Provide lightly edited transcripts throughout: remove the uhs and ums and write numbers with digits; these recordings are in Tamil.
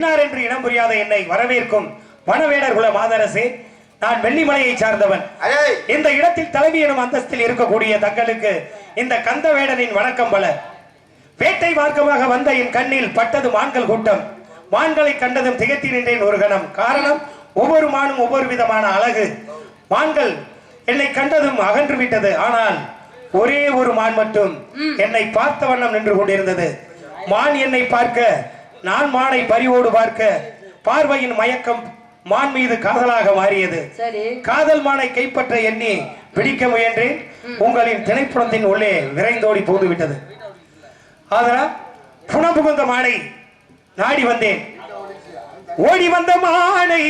என்று இனம் புரியாத என்னை வரவேற்கும் வனவேடர் குல மாதரசே, நான் வெள்ளிமலையை சார்ந்தவன். இந்த இடத்தில் தலைவி எனும் அந்தஸ்தில் இருக்கக்கூடிய தங்களுக்கு இந்த கந்தவேடனின் வணக்கம் பல. வேட்டை மார்க்கமாக வந்த என் கண்ணில் பட்டது மான்கள் கூட்டம். மான்களை கண்டதும் திகைத்து நின்றேன் ஒரு கணம். காரணம், ஒவ்வொரு மானும் ஒவ்வொரு விதமான அழகு. மான்கள் என்னை கண்டதும் அகன்று விட்டது. ஆனால் ஒரே ஒரு மான் மட்டும் என்னை பார்த்த வண்ணம் நின்று கொண்டிருந்தது. மான் என்னை பார்க்க, நான் மானை பரிவோடு பார்க்க, பார்வையின் மயக்கம் மான் மீது காதலாக மாறியது. காதல் மானை கைப்பற்ற எண்ணி பிடிக்க முயன்றேன். உங்களின் திணைப்புறத்தின் உள்ளே விரைந்தோடி போது விட்டது. அதனால் புனபுகுந்த மானை நாடி வந்தேன். ஓடி வந்த மானை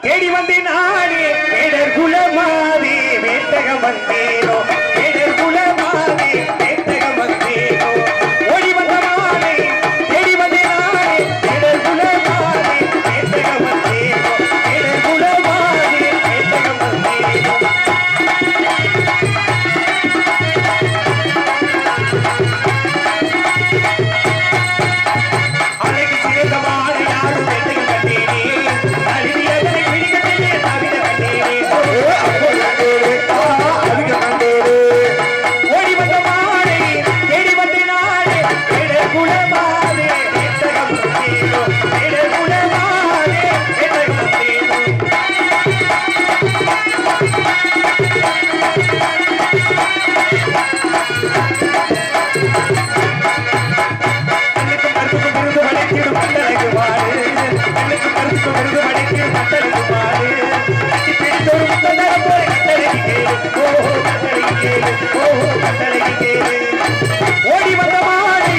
தேடி வந்தேன் நானே. வேடர் குலமாதே வேட்டகம் வந்தேனோ, வேடர் குலமாதே வேட்டகம் வந்தேனோ. ஓடி வந்த மானை தேடி வந்தேன் நானே. வேடர் குலமாதே வேட்டகம் வந்தேனோ, வேடர் குலமாதே வேட்டகம் வந்தேனோ. அழகு சிறந்த மானை நாடு வேட்டைகள் கண்டேனே. அழுவியதனை பிடிக்கவில்லை தவிர கண்டேனே. ஓடி வந்த மானை தேடி வந்தேன் நானே. வேடர் குலமாதே வேட்டகம் வந்தேனோ, வேடர் குலமாதே வேட்டகம் வந்தேனோ. கண்ணுக்கு கருத்துக்கு விருது வளைத்திடும் கட்டளைக்கு மாறு. கண்ணுக்கு கருத்துக்கு விருது வளைத்திடும் கட்டளைக்கு மாறு. கட்டி பிடித்தொரு முத்தந்தரம் போல கட்டளைக்கு கேளு. ஓஹோ கட்டளைக்கு கேளு, ஓஹோ கட்டளைக்கு கேளு. ஓடி வந்த மானை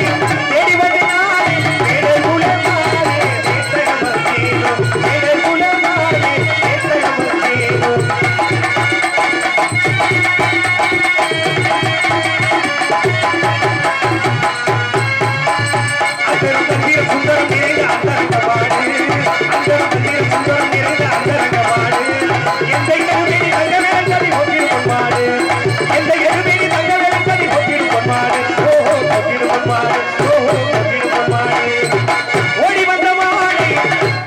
தேடி வந்த நானே. வேடர் குலமாதே வேட்டகம் வந்தேனோ, வேடர் குலமாதே வேட்டகம் வந்தேனோ. அந்தரம் தண்ணீர் சுந்தரம் நிறைந்த அந்தரங்கமாடு. அந்தரம் தண்ணீர் சுந்தரம் நிறைந்த அந்தரங்கமாடு. எந்த எருமேனி தங்கவேலன் கதி கொட்டிடும் பொன்மாடு. எந்த எருமேனி தங்கவேலன் கதி கொட்டிடும் பொன்மாடு. ஓஹோ கொட்டிடும் பொன்மாடு, ஓஹோ கொட்டிடும் பொன்மாடு. ஓடி வந்த மானை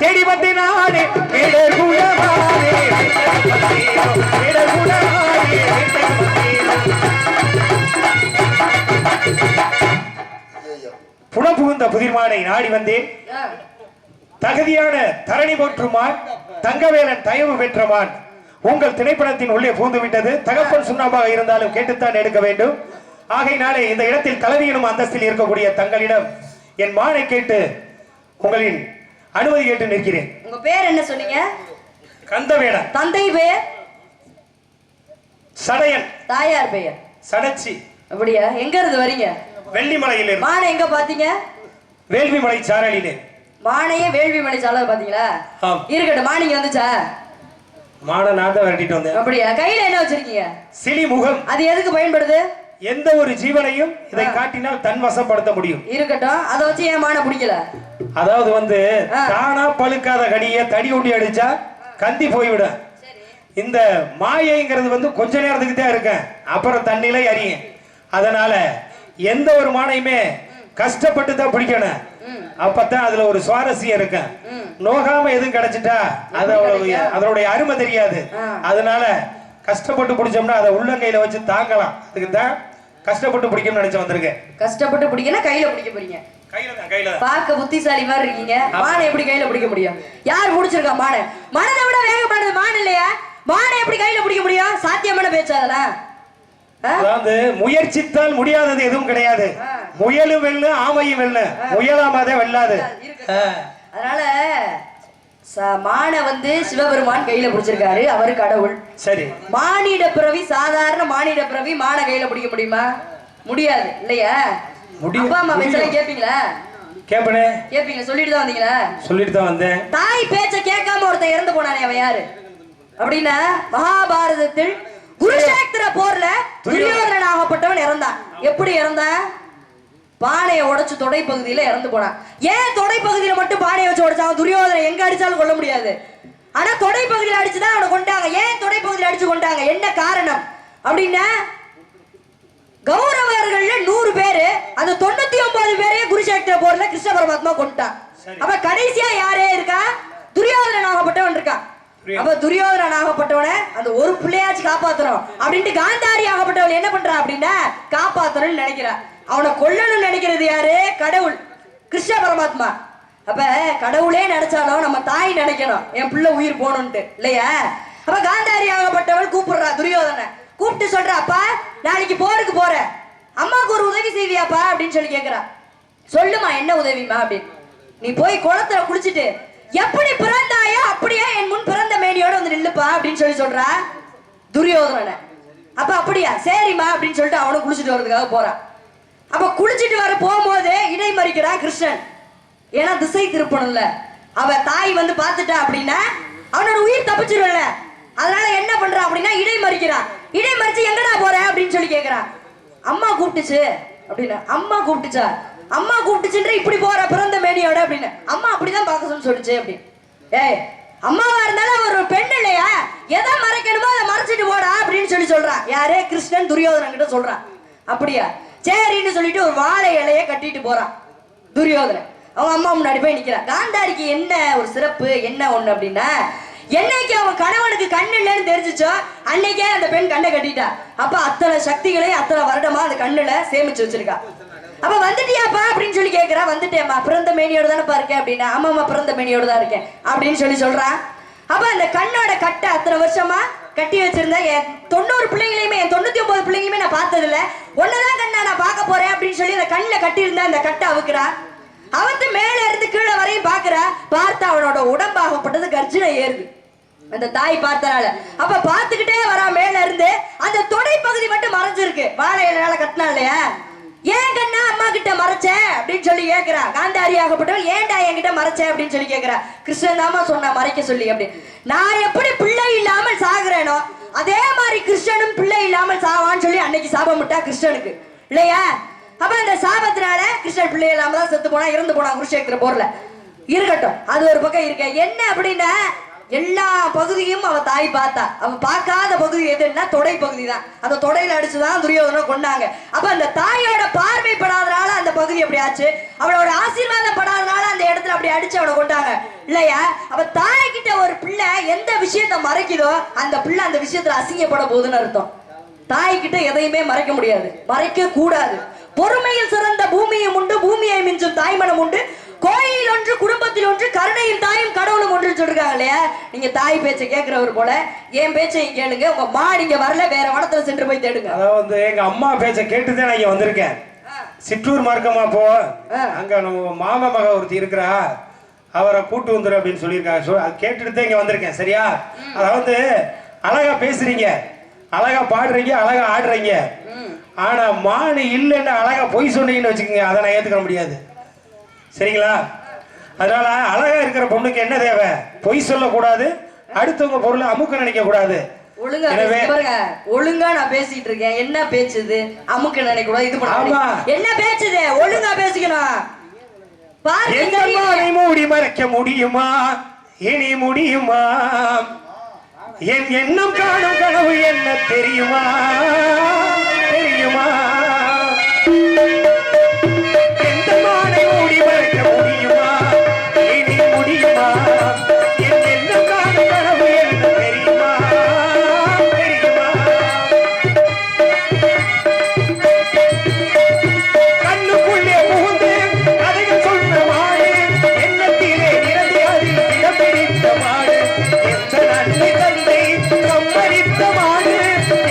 தேடி வந்தேன் நானே. வேடர் குலமாதே வேட்டகம் வந்தேனோ, வேடர் குலமாதே வேட்டகம் வந்தேனோ. புனபுகுந்த புதிர்மானை நாடி வந்தேன். தகுதியான தரணி போற்றுமான் தங்கவேலன் தயவு பெற்றமான் உங்கள் திரைப்படத்தின் உள்ளே பூந்து விட்டது. தகப்பன் சுண்ணாம்பாக இருந்தாலும் கேட்டுத்தான் எடுக்க வேண்டும். ஆகையினாலே இந்த இடத்தில் தலைவியினும் அந்தஸ்தில் இருக்கக்கூடிய தங்களிடம் என் மானை கேட்டு உங்களின் அனுமதி கேட்டு நிற்கிறேன். உங்க பேர் என்ன சொன்னீங்க? கந்தவேலன். தந்தை பெயர்? சடையன். தாயார் பெயர்? சடச்சி. அப்படியா? எங்க இருந்து வரீங்க? வெள்ளிமலையிலே. மானை எங்க பாத்தீங்க? வேள்விமலை சாரலிலே. மானையே வேள்விமலை சாலை பாத்தீங்களா? இருக்கட்டும், மானிங்க வந்துச்சா? மான நான் தான் விரட்டிட்டு வந்தேன். அப்படியா? கையில என்ன வச்சிருக்கீங்க? சிலி முகம். அது எதுக்கு பயன்படுது? எந்த ஒரு ஜீவனையும் இதை காட்டினால் தன் வசப்படுத்த முடியும். இருக்கட்டும், அதை வச்சு ஏன் மானை பிடிக்கல? அதாவது தானா பழுக்காத கனியை தடி ஊட்டி அடிச்சா கந்தி போய்விடும். இந்த மாயைங்கிறது கொஞ்ச நேரத்துக்கு தான் இருக்கேன், அப்புறம் தண்ணியில அறியும். அதனால எந்த ஒரு மானையுமே கஷ்டப்பட்டு தான் பிடிக்கணும். அப்பதான் அதுல ஒரு சுவாரஸ்யம் இருக்கு. நோகாம எதுவும் கிடைச்சிட்டா அது அதனுடைய அருமை தெரியாது. அதனால கஷ்டப்பட்டு பிடிச்சோம்னா அதை உள்ளங்கையில வச்சு தாங்கலாம். அதுக்கு தான் கஷ்டப்பட்டு பிடிக்கணும்னு நினைச்சு வந்திருக்கேன். கஷ்டப்பட்டு பிடிக்கணும், கையில பிடிக்க போறீங்க. கையில பார்க்க புத்திசாலி மாதிரி இருக்கீங்க. மானை எப்படி கையில பிடிக்க முடியும்? யார் பிடிச்சிருக்கா மானை? மனதை விட வேகமானது மான் இல்லையா? மானை எப்படி கையில பிடிக்க முடியும்? சாத்தியமான பேச்சு அதெல்லாம். அதாவது முயற்சித்தால் முடியாதது எதுவும் கிடையாது. முயலும் வெல்லும் ஆமையும் வெல்லும், முயலாமதே வெல்லாது. அதனால மானை சிவபெருமான் கையில பிடிச்சிருக்காரு, அவரு கடவுள். சரி. மானிட பிறவி, சாதாரண மானிட பிறவி மானை கையில பிடிக்க முடியுமா? முடியாது இல்லையா? அப்பா அம்மா பேச்செல்லாம் கேப்பீங்களா? கேப்பனே. கேப்பீங்க. சொல்லிட்டு தான் வந்தீங்களா? சொல்லிட்டு தான் வந்தேன். தாய் பேச்ச கேட்காம ஒருத்தன் இறந்து போனானே, அவன் யாரு அப்படின்னா, மகாபாரதத்தில் குருஷேத்திர போர்ல துரியோதனன் ஆகப்பட்டவன் இறந்தான். எப்படி இறந்தான்? பானையை உடைச்சு தொடை பகுதியில இறந்து போனான். ஏன் தொடை பகுதியில மட்டும் பானையை வச்சு உடைச்சான்? துரியோதனன் எங்க அடிச்சாலும் கொல்ல முடியாது, ஆனா தொடை பகுதியில அடிச்சுதான் அவனை கொண்டாங்க. ஏன் தொடை பகுதியில அடிச்சு கொண்டாங்க? என்ன காரணம் அப்படின்னா, கௌரவர்கள் 100 பேரு, அந்த 99 பேரையே குருஷேத்திர போர்ல கிருஷ்ண பரமாத்மா கொண்டான். அப்ப கடைசியா யாரே இருக்கா? துரியோதனன் ஆகப்பட்டவன் இருக்கான். அப்ப துரியோதனன் ஆகப்பட்டவனை அந்த ஒரு பிள்ளையாச்சு காப்பாத்தணும் அப்படின்ட்டு காந்தாரி ஆகப்பட்டவள் என்ன பண்றா அப்படின்னா காப்பாத்தணும்னு நினைக்கிறா. அவனை கொல்லணும்னு நினைக்கிறது யாரு? கடவுள் கிருஷ்ண பரமாத்மா. அப்ப கடவுளே நினைச்சாலும் நம்ம தாய் நினைக்கணும் என் பிள்ளை உயிர் போகணும்ட்டு இல்லையா? அப்ப காந்தாரி ஆகப்பட்டவள் கூப்பிடுறா துரியோதனை. கூப்பிட்டு சொல்றா, அப்பா நாளைக்கு போருக்கு போற, அம்மாவுக்கு ஒரு உதவி செய்வியாப்பா அப்படின்னு சொல்லி கேக்குறா. சொல்லுமா என்ன உதவிமா அப்படின்னு. நீ போய் குளத்துல குளிச்சுட்டு எப்படி பிறந்தாயோ அப்படியே என் முன் பிறந்த மேனியோட வந்து நில்லுப்பா அப்படின்னு சொல்லி சொல்றா துரியோதனனை. அப்ப அப்படியா சரிம்மா அப்படின்னு சொல்லிட்டு அவனும் குளிச்சுட்டு வர்றதுக்காக போறான். அப்ப குளிச்சுட்டு வர போகும்போது இடை மறிக்கிறான் கிருஷ்ணன். ஏன்னா திசை திருப்பணும்ல. அவ தாய் வந்து பாத்துட்டா அப்படின்னா அவனோட உயிர் தப்பிச்சிருவல. அதனால என்ன பண்றான் அப்படின்னா இடை மறிக்கிறான். இடை மறிச்சு எங்கடா போற அப்படின்னு சொல்லி கேக்குறான். அம்மா கூப்பிட்டுச்சு அப்படின்னா. அம்மா கூப்பிட்டுச்சா? அம்மா கூப்பிட்டுச்சுன்ற இப்படி போற பிறந்த மேனியோட அப்படின்னு. அம்மா அப்படிதான் பார்க்க சொல்லிச்சு அப்படின்னு. ஏய் அம்மாவா இருந்தாலும் ஒரு பெண் இல்லையா? எதை மறைக்கணுமோ அதை மறைச்சிட்டு போடா அப்படின்னு சொல்லி சொல்றான். யாரு? கிருஷ்ணன் துரியோதனன் கிட்ட சொல்றான். அப்படியா சரின்னு சொல்லிட்டு ஒரு வாழை இலைய கட்டிட்டு போறான் துரியோதனன். அவன் அம்மா முன்னாடி போய் நிக்கிறான். காந்தாரிக்கு என்ன ஒரு சிறப்பு என்ன ஒண்ணு அப்படின்னா, என்னைக்கு அவன் கணவனுக்கு கண்ணு இல்லைன்னு தெரிஞ்சிச்சோ அன்னைக்கே அந்த பெண் கண்ணை கட்டிட்டா. அப்ப அத்தனை சக்திகளை அத்தனை வருடமா அந்த கண்ணுல சேமிச்சு வச்சிருக்கா. அப்ப வந்துட்டியாப்பா அப்படின்னு சொல்லி கேக்குறா. வந்துட்டேம்மா, பிறந்த மேனியோட தானே இருக்கேன் அப்படின்னா. ஆமாம்மா பிறந்த மேனியோட தான் இருக்கேன் அப்படின்னு சொல்லி சொல்றான். அப்ப அந்த கண்ணோட கட்டை அத்தனை வருஷமா கட்டி வச்சிருந்தா என் 90 பிள்ளைங்களையுமே என் 99 பிள்ளைங்களையுமே நான் பார்த்தது இல்ல, ஒன்னதான் கண்ணா நான் பார்க்க போறேன் அப்படின்னு சொல்லி அந்த கண்ணில் கட்டி இருந்தா அந்த கட்டை அவுக்குறா. அவத்து மேல இருந்து கீழே வரையும் பாக்குறா. பார்த்தா அவனோட உடம்பாகப்பட்டது கர்ஜனை ஏறுது அந்த தாய் பார்த்தனால. அப்ப பார்த்துக்கிட்டே வரா. மேல இருந்து அந்த தொடை பகுதி மட்டும் மறைஞ்சிருக்கு. வாழை இலையால கட்டினா இல்லையா? ஏன் கண்ணா அம்மா கிட்ட மறைச்ச அப்படின்னு சொல்லி கேக்குறா. காந்தாரி ஆகப்பட்டவள் ஏன்டா என்கிட்ட மறைச்ச அப்படின்னு சொல்லி கேக்குறா. கிருஷ்ணன் தாமா சொன்னா மறைக்க சொல்லி அப்படின்னு. நான் எப்படி பிள்ளை இல்லாமல் சாகுறேனோ அதே மாதிரி கிருஷ்ணனும் பிள்ளை இல்லாமல் சாவான்னு சொல்லி அன்னைக்கு சாபமிட்டா கிருஷ்ணனுக்கு இல்லையா? அப்ப அந்த சாபத்தினால கிருஷ்ணன் பிள்ளை இல்லாம தான் செத்து போனா, இறந்து போனா குருஷேத்திர போர்ல. இருக்கட்டும், அது ஒரு பக்கம் இருக்க. என்ன அப்படின்னா எல்லா பகுதியும் அவ தாய் பார்த்தா. அவ பார்க்காத பகுதி எதுன்னா தொடை பகுதி தான். அந்த தொடையில அடிச்சுதான் துரியோதனை கொண்டாங்க. அப்ப அந்த தாயோட பார்வைப்படாதனால அந்த பகுதி அப்படி ஆச்சு. அவளோட ஆசீர்வாதம் படாதனால அந்த இடத்துல அப்படி அடிச்சு அவளை கொண்டாங்க இல்லையா? அப்ப தாய் கிட்ட ஒரு பிள்ளை எந்த விஷயத்த மறைக்குதோ அந்த பிள்ளை அந்த விஷயத்துல அசிங்கப்பட போகுதுன்னு அர்த்தம். தாய் கிட்ட எதையுமே மறைக்க முடியாது, மறைக்க கூடாது. பொறுமையில் சிறந்த பூமியும் உண்டு, பூமியை மிஞ்சும் தாய்மனம் உண்டு, கோயில் ஒன்று குடும்பத்தில் ஒன்று, கருணையும் தாயும் கடவுளும் ஒன்று சொல்றாங்க இல்லையா? நீங்க தாய் பேச்சை கேட்கிறவர் போல என் பேச்சையும் கேளுங்க. உங்க மாடு இங்க வரல, வேற வனத்துல சென்று போய் தேடுங்க. அதாவது எங்க அம்மா பேச்சை கேட்டுதான் நான் இங்க வந்திருக்கேன். சிற்றூர் மார்க்கமா போ, அங்க நம்ம மாமா மக ஒருத்தி இருக்கிறா, அவரை கூட்டு வந்துரு அப்படின்னு சொல்லியிருக்காங்க. அது கேட்டுட்டு தான் இங்க வந்திருக்கேன். சரியா? அதாவது அழகா பேசுறீங்க, அழகா பாடுறீங்க, அழகா ஆடுறீங்க. ஆனா மானு இல்லைன்னு அழகா பொய் சொன்னீங்கன்னு வச்சுக்கோங்க, அதை நான் ஏத்துக்க முடியாது. சரிங்களா? அதனால அழகா இருக்கிற பொண்ணுக்கு என்ன தேவை? பொய் சொல்லக்கூடாது, அடுத்தவங்க பொருளை அமுக்க நினைக்க கூடாது. ஒழுங்கா ஒழுங்கா நான் பேசிட்டு இருக்கேன். என்ன பேச்சுது? அமுக்க நினைக்க கூடாது, இது பண்ண என்ன பேச்சுது? ஒழுங்கா பேசிக்கணும். மூடி மறைக்க முடியுமா? இனி முடியுமா? என் எண்ணம் காணும் கனவு என்ன தெரியுமா? தெரியுமா? எந்த மானை மூடி மறைக்க முடியுமா? இனி முடியுமா? என் எண்ணம் காணும் கனவு என்ன தெரியுமா? தெரியுமா? கண்ணுக்குள்ளே புகுந்து கதைகள் சொன்ன மாடு, எண்ணத்திலே நிறந்து அதில் இடம் பிடித்த மாடு, எந்த நன்மை தந்தை சம்மதித்த மாடு,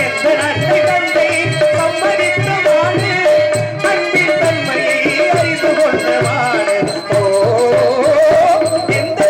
எந்த நன்மை தந்தை சம்மதித்த மாடு, அன்பின் தன்மையை அறிந்து கொண்ட மாடு. ஓ எந்த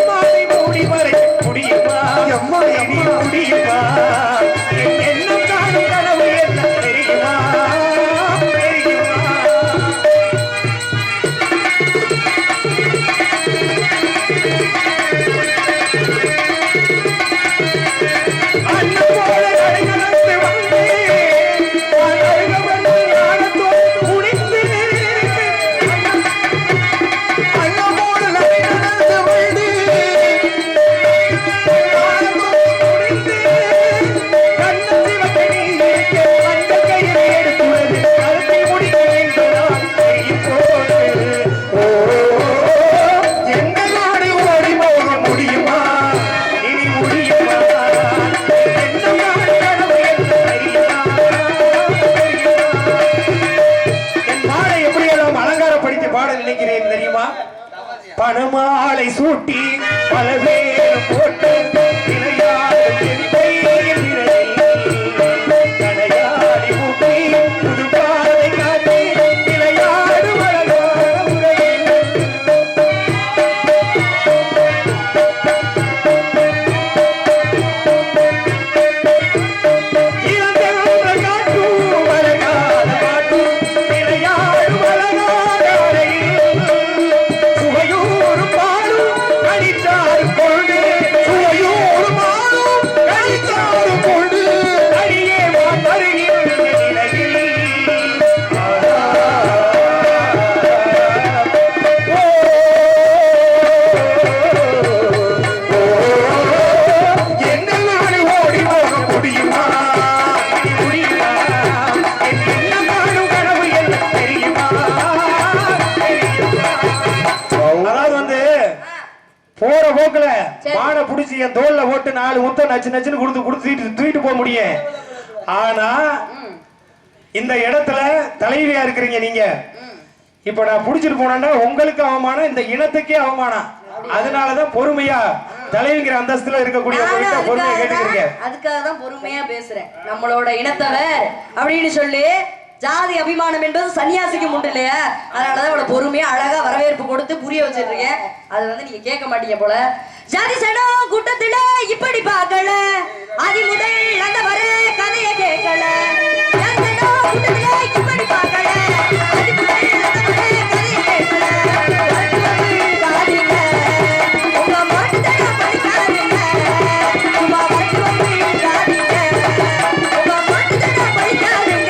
மணமாலை சூட்டி பல பேர் போட்டு விளையாடும் கடையாடி ஊட்டி புது பாதை காட்டி விளையாடும் அழகான முறையில் போற போக்குல மானை புடிச்சு என் தோல்ல போட்டு 4 முத்தம் நச்சு நச்சுன்னு கொடுத்து தூக்கிட்டு போக முடியும். ஆனா இந்த இடத்துல தலைவியா இருக்கிறீங்க நீங்க. இப்ப நான் புடிச்சிட்டு போனேன்னா உங்களுக்கு அவமானம், இந்த இனத்துக்கே அவமானம். அதனாலதான் பொறுமையா தலைவிங்கிற அந்தஸ்துல இருக்கக்கூடிய பொறுமையை கேட்டுக்கிறீங்க. அதுக்காக தான் பொறுமையா பேசுறேன். நம்மளோட இனத்தவர் அப்படின்னு சொல்லி ஜாதி அபிமானம் என்பது சன்னியாசிக்கு உண்டு இல்லையா? அதனாலதான் இவ்வளவு பொறுமையா அழகா வரவேற்பு கொடுத்து புரிய வச்சிருக்கேன். அது வந்து நீங்க கேட்க மாட்டீங்க போல. ஜாதி சடம் கூட்டத்துல இப்படி பார்க்கல, ஆதி முதல் அந்த வர கதையை கேட்கல. ஜாதி சடம் கூட்டத்துல இப்படி பார்க்கல, ஆதி முதல் அந்த வர கதையை கேட்கல. உங்க மாட்டுத்தனம் படிக்காதீங்க, சும்மா வட்டு வந்து காதீங்க. உங்க மாட்டுத்தனம் படிக்காதீங்க.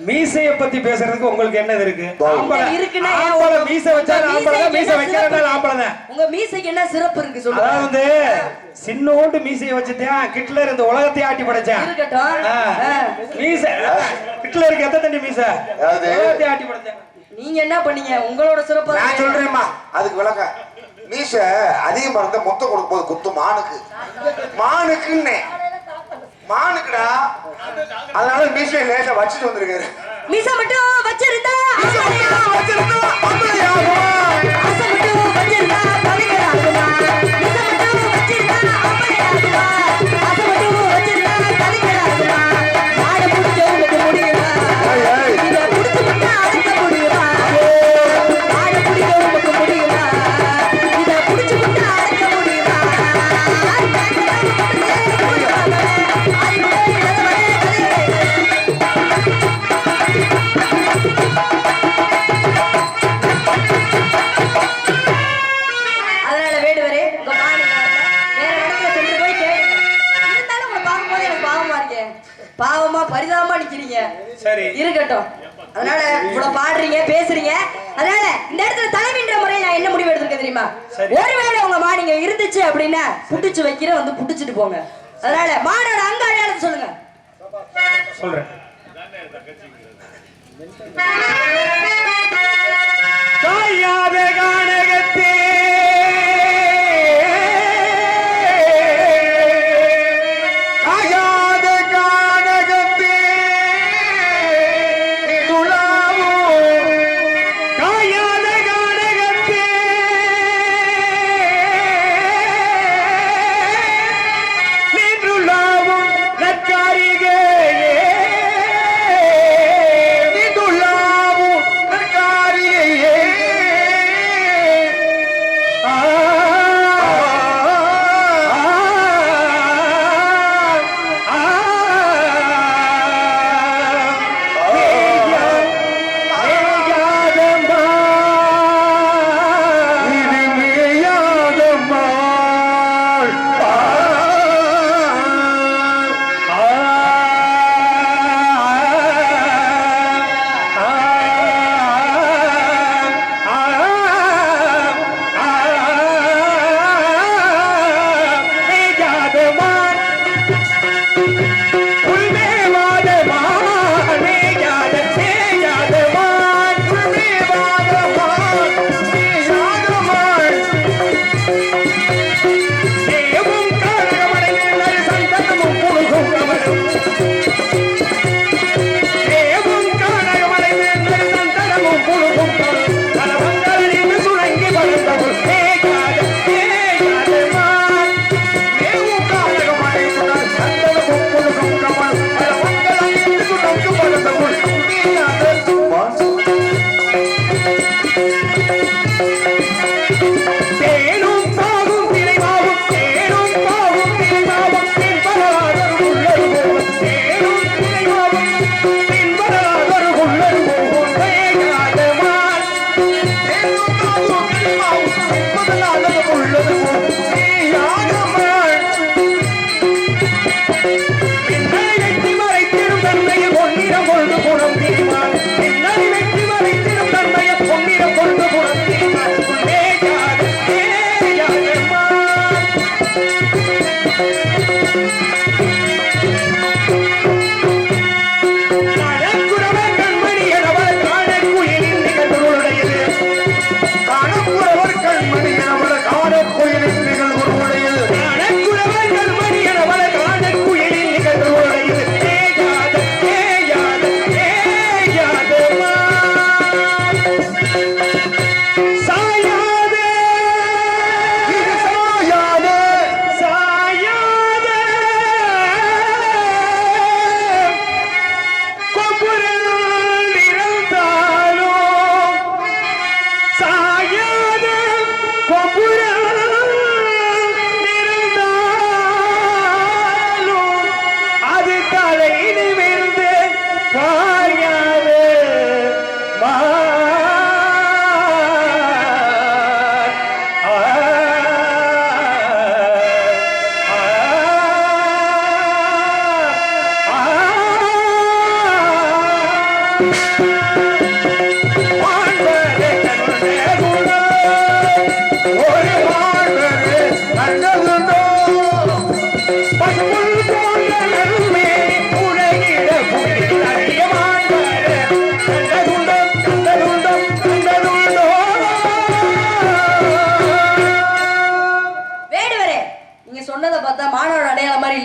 மீசைய பத்தி பேசுறதுக்கு உங்களுக்கு என்னது இருக்கு? ஆம்பளை மீசை வச்சா ஆம்பளை தான், மீசை வைக்கிறனால ஆம்பளை தான். உங்க மீசைக்கு என்ன சிறப்பு இருக்கு சொல்லுங்க. அதாவது சின்னோண்டு மீசைய வச்சுட்டேன் ஹிட்லர் இந்த உலகத்தை ஆட்டி படைச்சான். இருக்கட்டும். மீசை ஹிட்லருக்கு எத்தனை தண்ணி மீசை? உலகத்தை ஆட்டி படைச்சான். நீங்க என்ன பண்ணீங்க? உங்களோட சிறப்பு நான் சொல்றேன்மா, அதுக்கு விளக்க. மீசை அதிகமா இருந்தா மொத்தம் கொடுக்கும் போது குத்து மானுக்குன்னே மானுக்குடா. அதனால மீசையை லேசா வச்சுட்டு வந்திருக்காரு. மீசை மட்டும் வச்சிருந்தா பாவமா பரிதாபமா நிக்கிறீங்க. சரி இருக்கட்டும். அதனால இவ்வளவு பாடுறீங்க பேசுறீங்க. அதனால இந்த இடத்துல தலைவின்ற முறையில் நான் என்ன முடிவு எடுத்திருக்கேன் தெரியுமா? ஒருவேளை உங்க மாடிங்க இருந்துச்சு அப்படின்னா புடிச்சு வைக்கிற வந்து புடிச்சிட்டு போங்க. அதனால மாடோட அங்க அடையாளத்தை சொல்லுங்க. சொல்றேன். காயாத கானகத்தே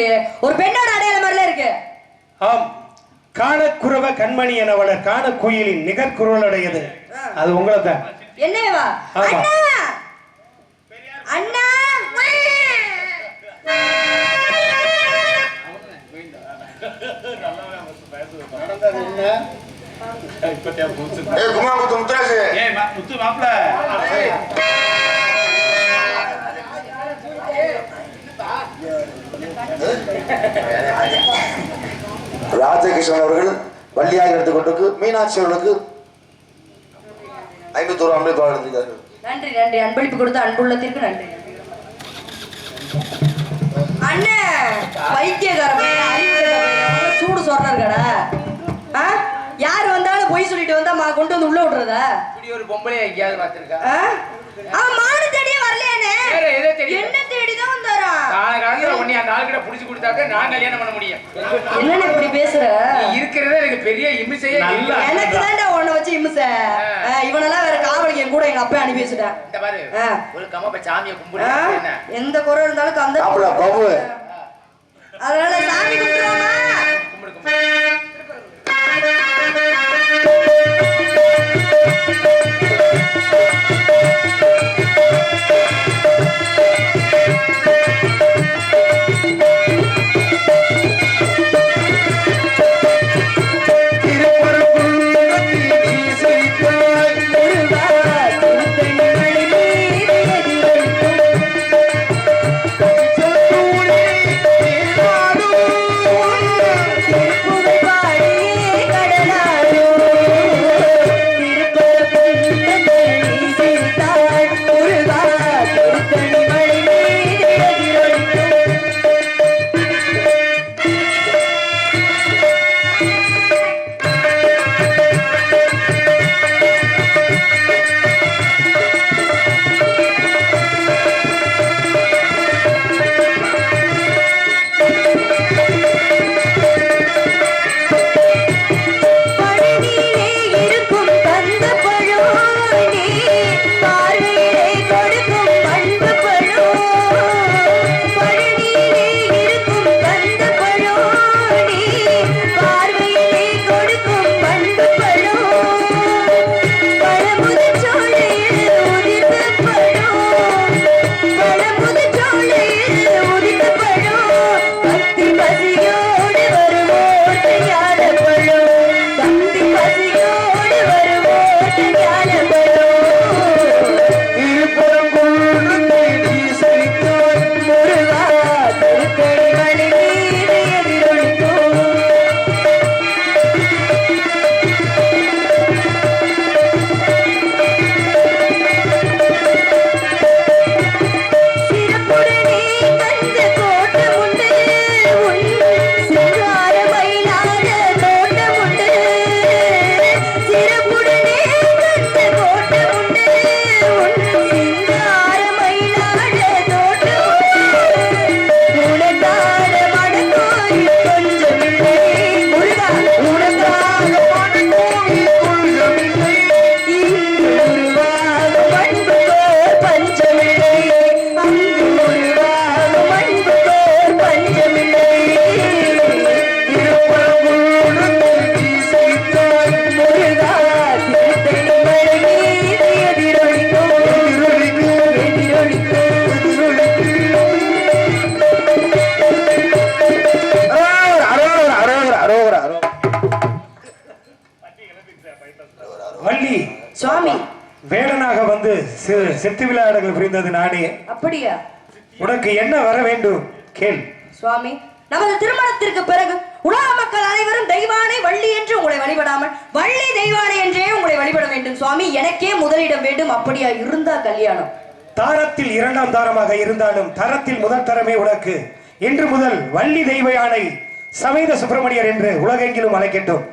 இல்லையே, ஒரு பெண்ணோட அடையாளம் மாதிரில இருக்கு. ஆம், காணக்குறவ கண்மணி எனவளர் காண குயிலின் நிகர்குரலுடையது அது உங்களை தான். என்னவா அண்ணா அண்ணா ராஜகிருஷ்ணன் அவர்கள் வள்ளியாக எடுத்துக் கொண்டிருக்கு. மீனாட்சி அவர்களுக்கு 51 அம்பளிப்பாக எடுத்துக்கிறார்கள். நன்றி நன்றி, அன்பளிப்பு கொடுத்த அன்புள்ளத்திற்கு நன்றி. அண்ணே பைத்தியக்காரன் சூடு சொல்றாருக்கடா. யாரு வந்தாலும் பொய் சொல்லிட்டு வந்தா கொண்டு வந்து உள்ள விடுறதா? இப்படி ஒரு பொம்பளைய எங்கேயாவது பாத்துருக்கா? அவன் மாடு தேடியே வரலையானே. என்ன தேடிதான் வந்தாராம். காலகாலத்துல உன்னை அந்த ஆளுகிட்ட புடிச்சு கொடுத்தாக்க நான் கல்யாணம் பண்ண முடியும். என்னன்னு இப்படி பேசுற? இருக்கிறதே எனக்கு பெரிய இம்சையே இல்ல. எனக்கு தான்டா உன்னை வச்சு இம்சை. இவனெல்லாம் வேற காவலிக்கு என் கூட எங்க அப்பா அனுப்பி வச்சுட்டேன். இந்த பாரு, ஒரு கம்மப்ப சாமியை கும்பிடு. எந்த குறை இருந்தாலும் கந்த அதனால சாமி கும்பிடுவோமா? கும்பிடு கும்பிடு. வள்ளி சுவாமி வேடனாக வந்து செத்து விளையாடுகள் புரிந்தது நானே. அப்படியா? உனக்கு என்ன வர வேண்டும் கேள். சுவாமி, நமது திருமணத்திற்கு பிறகு உலக மக்கள் அனைவரும் தெய்வானை வள்ளி என்று உங்களை வழிபடாமல் வள்ளி தெய்வானை என்றே உங்களை வழிபட வேண்டும் சுவாமி. எனக்கே முதலிடம் வேண்டும். அப்படியா இருந்தா கல்யாணம். தாரத்தில் 2ஆம் தாரமாக இருந்தாலும் தரத்தில் முதல் தரமே உனக்கு. இன்று முதல் வள்ளி தெய்வ யானை சமேத சுப்பிரமணியர் என்று உலகெங்கிலும் அழைக்கட்டும்.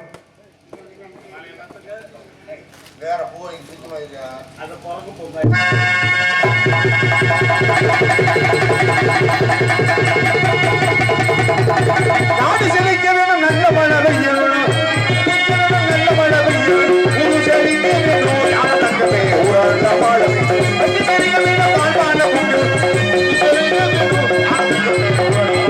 நாடு செழிக்க வேணும், நல்ல மழை பெய்யணும், நல்ல மழை பெய்யணும், ஊரு செழிக்க வேணும், ஞான தங்கமே ஊரல்ல வாழ வேண்டும், அஞ்சு பெரிய வீர வாழ்வான புண்ணு, ஊரு செழிக்க வேணும், ஞான தங்கமே ஊரல்ல.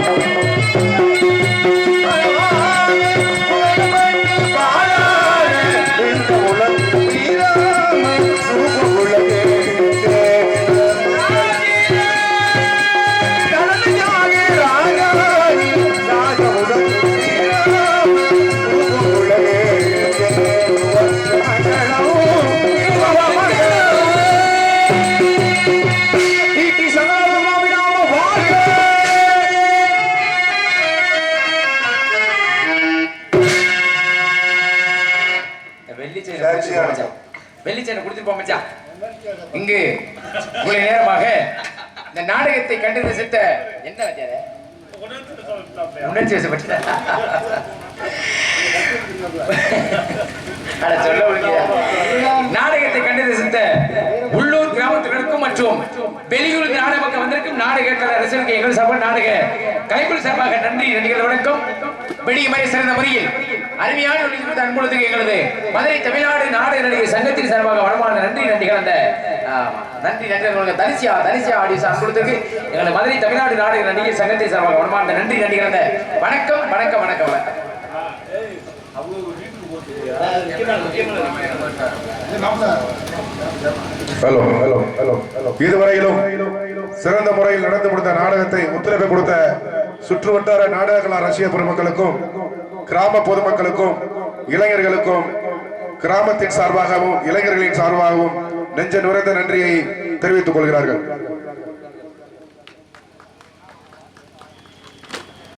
முடிச்சுப்போம் மச்சான். இங்கு இவ்வளவு நேரமாக இந்த நாடகத்தை கண்டு ரசித்த என்ன வச்சாரு உணர்ச்சி வசப்பட்ட சொல்ல முடியாது. நாடகத்தை கண்டு ரசித்த உள்ளூர் கிராமத்தினருக்கும் மற்றும் வெளியூர் நாடக மக்கள் வந்திருக்கும் நாடக கலை ரசிகர்களுக்கு எங்கள் சார்பாக நாடக கலைக்குழு சார்பாக நன்றி நன்றிகள் வணக்கம். பெரிய மாதிரி சிறந்த முறையில் அருமையான அன்புள்ளதுக்கு எங்களது மதுரை தமிழ்நாடு நாடக நடிகர் சங்கத்தின் சார்பாக வளமான நன்றி நன்றிகள். அந்த நன்றி நன்றிகள் தனிசியா ஆடியோ அன்புள்ளதுக்கு எங்களது மதுரை தமிழ்நாடு நாடக நடிகர் சங்கத்தின் சார்பாக வளமான நன்றி நன்றிகள். அந்த வணக்கம் வணக்கம் வணக்கம் வணக்கம். ஹலோ ஹலோ ஹலோ ஹலோ இதுவரையிலும் சிறந்த முறையில் நடந்து முடிந்த நாடகத்தை ஒத்துழைப்பு கொடுத்த சுற்றுவட்டார நாடக கலா ரசிக பெருமக்களுக்கும் கிராம பொதுமக்களுக்கும் இளைஞர்களுக்கும் கிராமத்தின் சார்பாகவும் இளைஞர்களின் சார்பாகவும் நெஞ்ச நுழைந்த நன்றியை தெரிவித்துக் கொள்கிறார்கள்.